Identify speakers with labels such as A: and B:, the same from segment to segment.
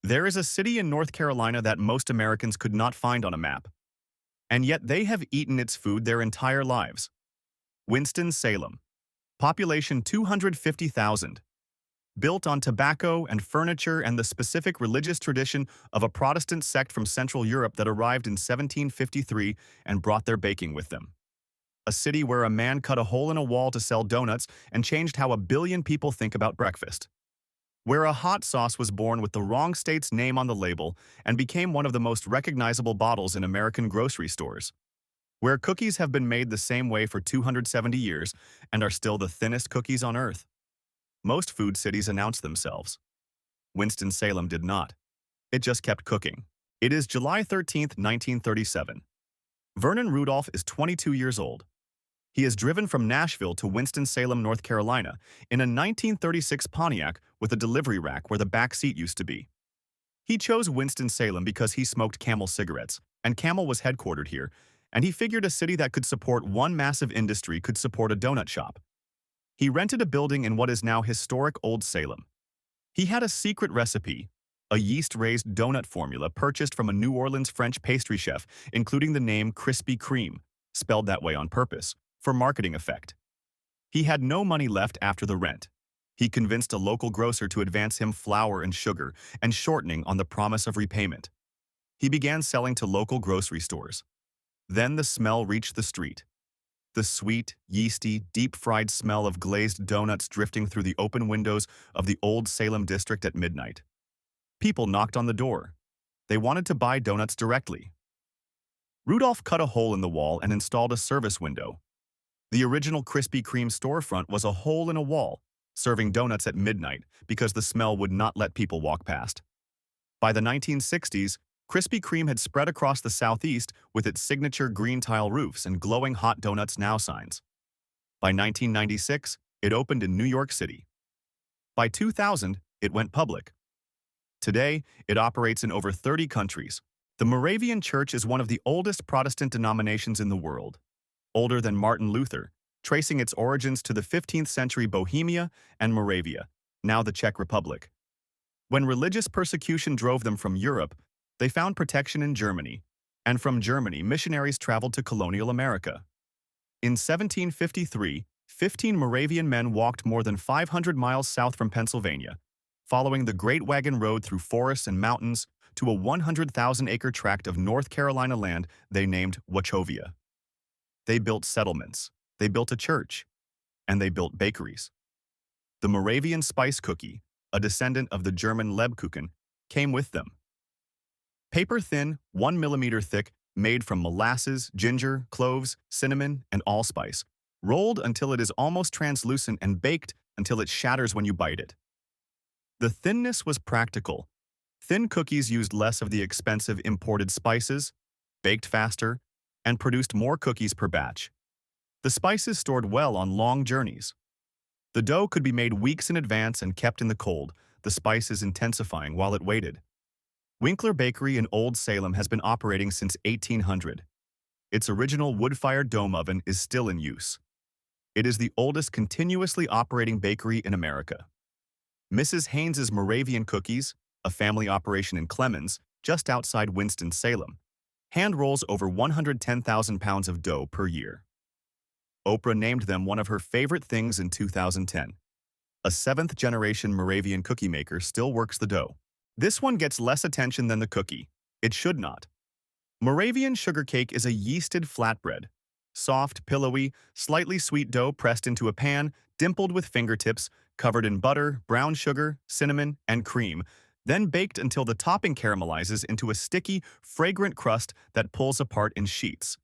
A: There is a city in North Carolina that most Americans could not find on a map, and yet they have eaten its food their entire lives. Winston-Salem. Population 250,000. Built on tobacco and furniture and the specific religious tradition of a Protestant sect from Central Europe that arrived in 1753 and brought their baking with them. A city where a man cut a hole in a wall to sell donuts and changed how 1 billion people think about breakfast. Where a hot sauce was born with the wrong state's name on the label and became one of the most recognizable bottles in American grocery stores. Where cookies have been made the same way for 270 years and are still the thinnest cookies on earth. Most food cities announce themselves. Winston-Salem did not. It just kept cooking. It is July 13, 1937. Vernon Rudolph is 22 years old. He is driven from Nashville to Winston-Salem, North Carolina, in a 1936 Pontiac with a delivery rack where the back seat used to be. He chose Winston-Salem because he smoked Camel cigarettes, and Camel was headquartered here, and he figured a city that could support one massive industry could support a donut shop. He rented a building in what is now historic Old Salem. He had a secret recipe, a yeast-raised donut formula purchased from a New Orleans French pastry chef, including the name Krispy Kreme, spelled that way on purpose, for marketing effect. He had no money left after the rent. He convinced a local grocer to advance him flour and sugar, and shortening on the promise of repayment. He began selling to local grocery stores. Then the smell reached the street. The sweet, yeasty, deep-fried smell of glazed donuts drifting through the open windows of the Old Salem district at midnight. People knocked on the door. They wanted to buy donuts directly. Rudolph cut a hole in the wall and installed a service window. The original Krispy Kreme storefront was a hole in a wall, serving donuts at midnight because the smell would not let people walk past. By the 1960s, Krispy Kreme had spread across the Southeast with its signature green tile roofs and glowing hot donuts now signs. By 1996, it opened in New York City. By 2000, it went public. Today, it operates in over 30 countries. The Moravian Church is one of the oldest Protestant denominations in the world, older than Martin Luther, tracing its origins to the 15th century Bohemia and Moravia, now the Czech Republic. When religious persecution drove them from Europe, they found protection in Germany, and from Germany missionaries traveled to colonial America. In 1753, 15 Moravian men walked more than 500 miles south from Pennsylvania, following the Great Wagon Road through forests and mountains to a 100,000-acre tract of North Carolina land they named Wachovia. They built settlements, they built a church, and they built bakeries. The Moravian spice cookie, a descendant of the German Lebkuchen, came with them. Paper-thin, 1 millimeter thick, made from molasses, ginger, cloves, cinnamon, and allspice, rolled until it is almost translucent and baked until it shatters when you bite it. The thinness was practical. Thin cookies used less of the expensive imported spices, baked faster, and produced more cookies per batch. The spices stored well on long journeys. The dough could be made weeks in advance and kept in the cold, the spices intensifying while it waited. Winkler Bakery in Old Salem has been operating since 1800. Its original wood-fired dome oven is still in use. It is the oldest continuously operating bakery in America. Mrs. Haynes's Moravian Cookies, a family operation in Clemens, just outside Winston-Salem, hand rolls over 110,000 pounds of dough per year. Oprah named them one of her favorite things in 2010. A seventh-generation Moravian cookie maker still works the dough. This one gets less attention than the cookie. It should not. Moravian sugar cake is a yeasted flatbread. Soft, pillowy, slightly sweet dough pressed into a pan, dimpled with fingertips, covered in butter, brown sugar, cinnamon, and cream, then baked until the topping caramelizes into a sticky, fragrant crust that pulls apart in sheets.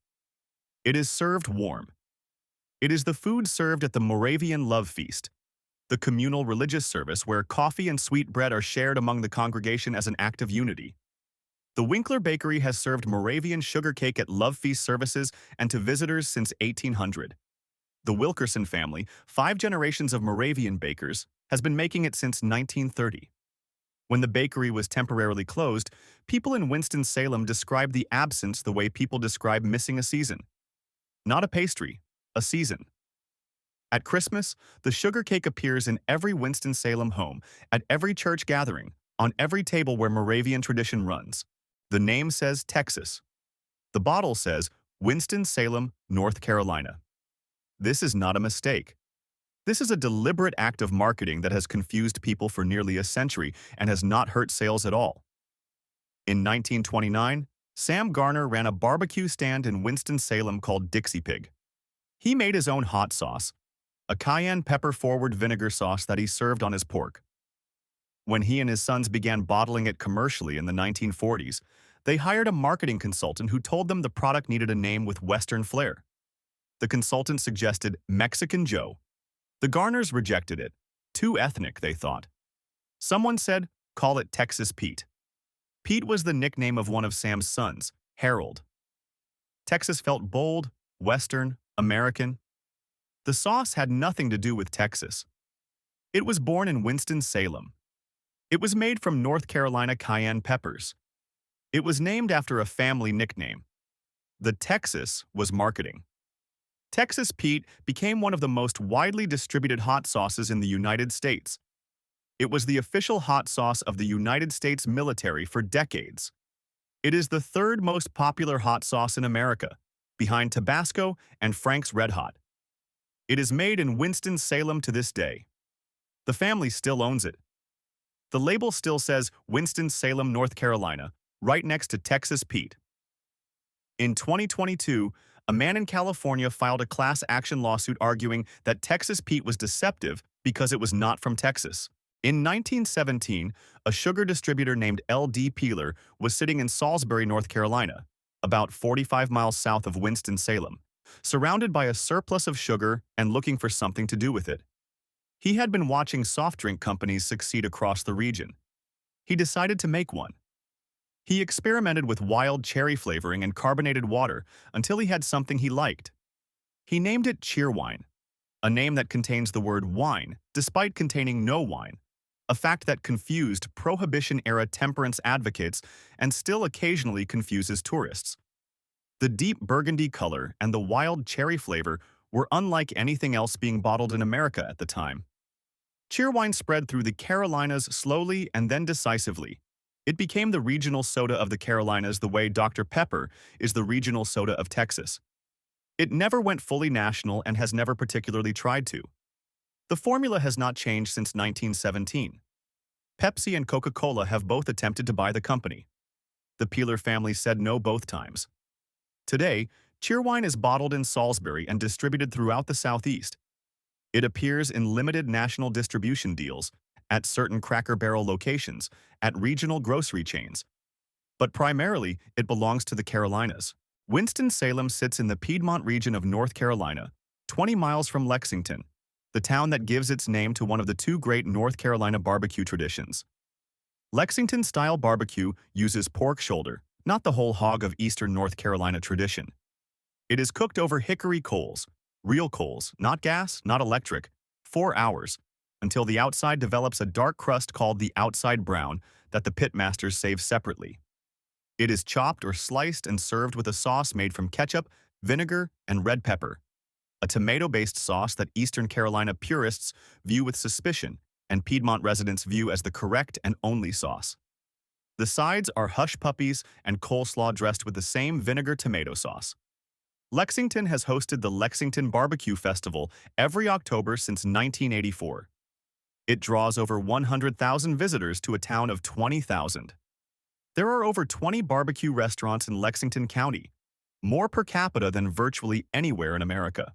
A: It is served warm. It is the food served at the Moravian Love Feast, the communal religious service where coffee and sweet bread are shared among the congregation as an act of unity. The Winkler Bakery has served Moravian sugar cake at love feast services and to visitors since 1800. The Wilkerson family, 5 generations of Moravian bakers, has been making it since 1930. When the bakery was temporarily closed, people in Winston-Salem described the absence the way people describe missing a season. Not a pastry, a season. At Christmas, the sugar cake appears in every Winston-Salem home, at every church gathering, On every table where Moravian tradition runs, the name says Texas. The bottle says Winston-Salem, North Carolina. This is not a mistake. This is a deliberate act of marketing that has confused people for nearly a century and has not hurt sales at all. In 1929, Sam Garner ran a barbecue stand in Winston-Salem called Dixie Pig. He made his own hot sauce, a cayenne pepper-forward vinegar sauce that he served on his pork. When he and his sons began bottling it commercially in the 1940s, they hired a marketing consultant who told them the product needed a name with Western flair. The consultant suggested Mexican Joe. The Garners rejected it. Too ethnic, they thought. Someone said, call it Texas Pete. Pete was the nickname of one of Sam's sons, Harold. Texas felt bold, Western, American. The sauce had nothing to do with Texas. It was born in Winston-Salem. It was made from North Carolina cayenne peppers. It was named after a family nickname. The Texas was marketing. Texas Pete became one of the most widely distributed hot sauces in the United States. It was the official hot sauce of the United States military for decades. It is the third most popular hot sauce in America, behind Tabasco and Frank's Red Hot. It is made in Winston-Salem to this day. The family still owns it. The label still says Winston-Salem, North Carolina, right next to Texas Pete. In 2022, a man in California filed a class action lawsuit arguing that Texas Pete was deceptive because it was not from Texas. In 1917, a sugar distributor named L.D. Peeler was sitting in Salisbury, North Carolina, about 45 miles south of Winston-Salem, surrounded by a surplus of sugar and looking for something to do with it. He had been watching soft drink companies succeed across the region. He decided to make one. He experimented with wild cherry flavoring and carbonated water until he had something he liked. He named it Cheerwine, a name that contains the word wine despite containing no wine, a fact that confused Prohibition-era temperance advocates and still occasionally confuses tourists. The deep burgundy color and the wild cherry flavor were unlike anything else being bottled in America at the time. Cheerwine spread through the Carolinas slowly and then decisively. It became the regional soda of the Carolinas the way Dr. Pepper is the regional soda of Texas. It never went fully national and has never particularly tried to. The formula has not changed since 1917. Pepsi and Coca-Cola have both attempted to buy the company. The Peeler family said no both times. Today, Cheerwine is bottled in Salisbury and distributed throughout the Southeast. It appears in limited national distribution deals, at certain Cracker Barrel locations, at regional grocery chains. But primarily, it belongs to the Carolinas. Winston-Salem sits in the Piedmont region of North Carolina, 20 miles from Lexington, the town that gives its name to one of the two great North Carolina barbecue traditions. Lexington-style barbecue uses pork shoulder, not the whole hog of eastern North Carolina tradition. It is cooked over hickory coals, real coals, not gas, not electric, 4 hours, until the outside develops a dark crust called the outside brown that the pitmasters save separately. It is chopped or sliced and served with a sauce made from ketchup, vinegar, and red pepper, a tomato-based sauce that Eastern Carolina purists view with suspicion and Piedmont residents view as the correct and only sauce. The sides are hush puppies and coleslaw dressed with the same vinegar tomato sauce. Lexington has hosted the Lexington Barbecue Festival every October since 1984. It draws over 100,000 visitors to a town of 20,000. There are over 20 barbecue restaurants in Lexington County, more per capita than virtually anywhere in America.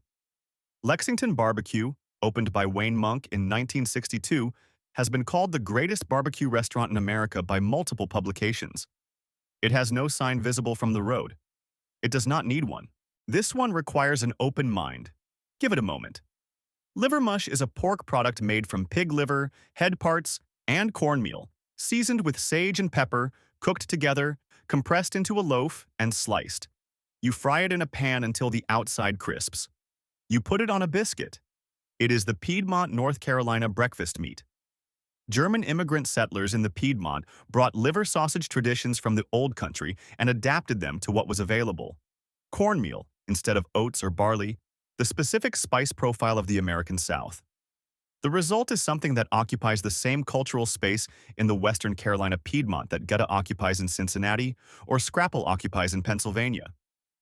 A: Lexington Barbecue, opened by Wayne Monk in 1962, has been called the greatest barbecue restaurant in America by multiple publications. It has no sign visible from the road. It does not need one. This one requires an open mind. Give it a moment. Liver mush is a pork product made from pig liver, head parts, and cornmeal, seasoned with sage and pepper, cooked together, compressed into a loaf, and sliced. You fry it in a pan until the outside crisps. You put it on a biscuit. It is the Piedmont, North Carolina breakfast meat. German immigrant settlers in the Piedmont brought liver sausage traditions from the Old Country and adapted them to what was available. Cornmeal, instead of oats or barley, the specific spice profile of the American South. The result is something that occupies the same cultural space in the Western Carolina Piedmont that Gouda occupies in Cincinnati or Scrapple occupies in Pennsylvania.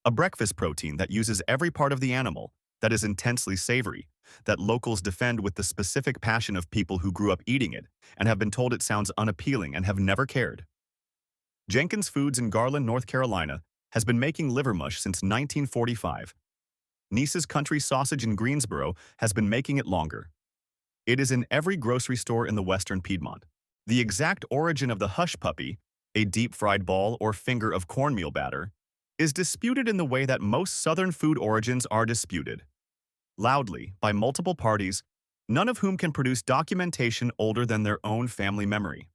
A: A breakfast protein that uses every part of the animal, that is intensely savory, that locals defend with the specific passion of people who grew up eating it and have been told it sounds unappealing and have never cared. Jenkins Foods in Garland, North Carolina, has been making liver mush since 1945. Niece's Country Sausage in Greensboro has been making it longer. It is in every grocery store in the Western Piedmont. The exact origin of the hush puppy, a deep-fried ball or finger of cornmeal batter, is disputed in the way that most Southern food origins are disputed. Loudly, by multiple parties, none of whom can produce documentation older than their own family memory.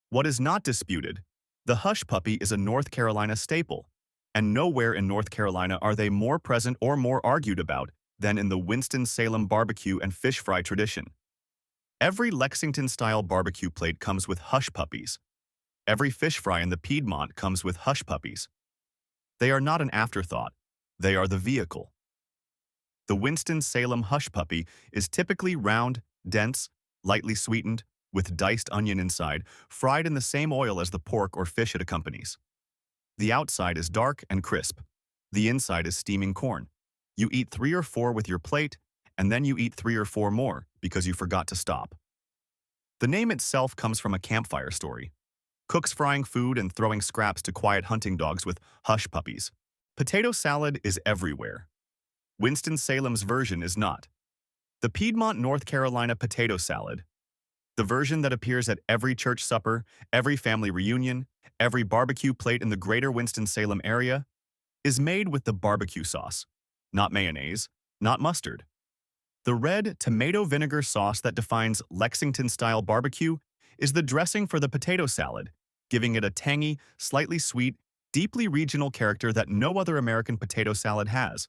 A: What is not disputed, the hush puppy is a North Carolina staple, and nowhere in North Carolina are they more present or more argued about than in the Winston-Salem barbecue and fish fry tradition. Every Lexington-style barbecue plate comes with hush puppies. Every fish fry in the Piedmont comes with hush puppies. They are not an afterthought, they are the vehicle. The Winston-Salem hush puppy is typically round, dense, lightly sweetened, with diced onion inside, fried in the same oil as the pork or fish it accompanies. The outside is dark and crisp. The inside is steaming corn. You eat 3 or 4 with your plate, and then you eat 3 or 4 more because you forgot to stop. The name itself comes from a campfire story. Cooks frying food and throwing scraps to quiet hunting dogs with hush puppies. Potato salad is everywhere. Winston-Salem's version is not. The Piedmont, North Carolina potato salad, the version that appears at every church supper, every family reunion, every barbecue plate in the greater Winston-Salem area, is made with the barbecue sauce, not mayonnaise, not mustard. The red tomato vinegar sauce that defines Lexington-style barbecue is the dressing for the potato salad, giving it a tangy, slightly sweet, deeply regional character that no other American potato salad has.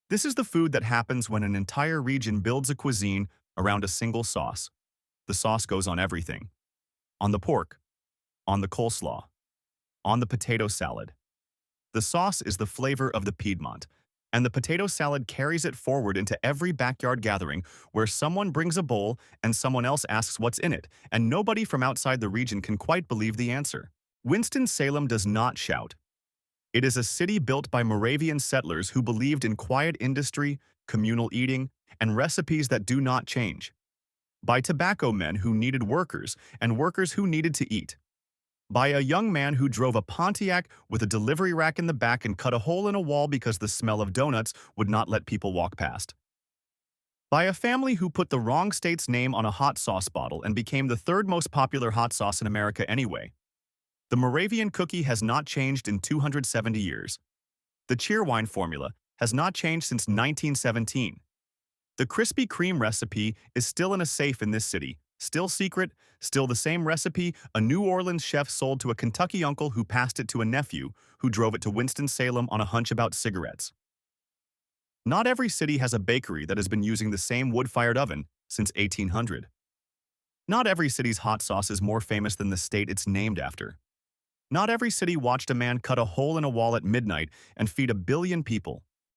A: This is the food that happens when an entire region builds a cuisine around a single sauce. The sauce goes on everything. On the pork, on the coleslaw, on the potato salad. The sauce is the flavor of the Piedmont, and the potato salad carries it forward into every backyard gathering where someone brings a bowl and someone else asks what's in it, and nobody from outside the region can quite believe the answer. Winston-Salem does not shout. It is a city built by Moravian settlers who believed in quiet industry, communal eating, and recipes that do not change. By tobacco men who needed workers and workers who needed to eat. By a young man who drove a Pontiac with a delivery rack in the back and cut a hole in a wall because the smell of donuts would not let people walk past. By a family who put the wrong state's name on a hot sauce bottle and became the 3rd most popular hot sauce in America anyway. The Moravian cookie has not changed in 270 years. The Cheerwine formula has not changed since 1917. The Krispy Kreme recipe is still in a safe in this city, still secret, still the same recipe a New Orleans chef sold to a Kentucky uncle who passed it to a nephew who drove it to Winston-Salem on a hunch about cigarettes. Not every city has a bakery that has been using the same wood-fired oven since 1800. Not every city's hot sauce is more famous than the state it's named after. Not every city watched a man cut a hole in a wall at midnight and feed 1 billion people.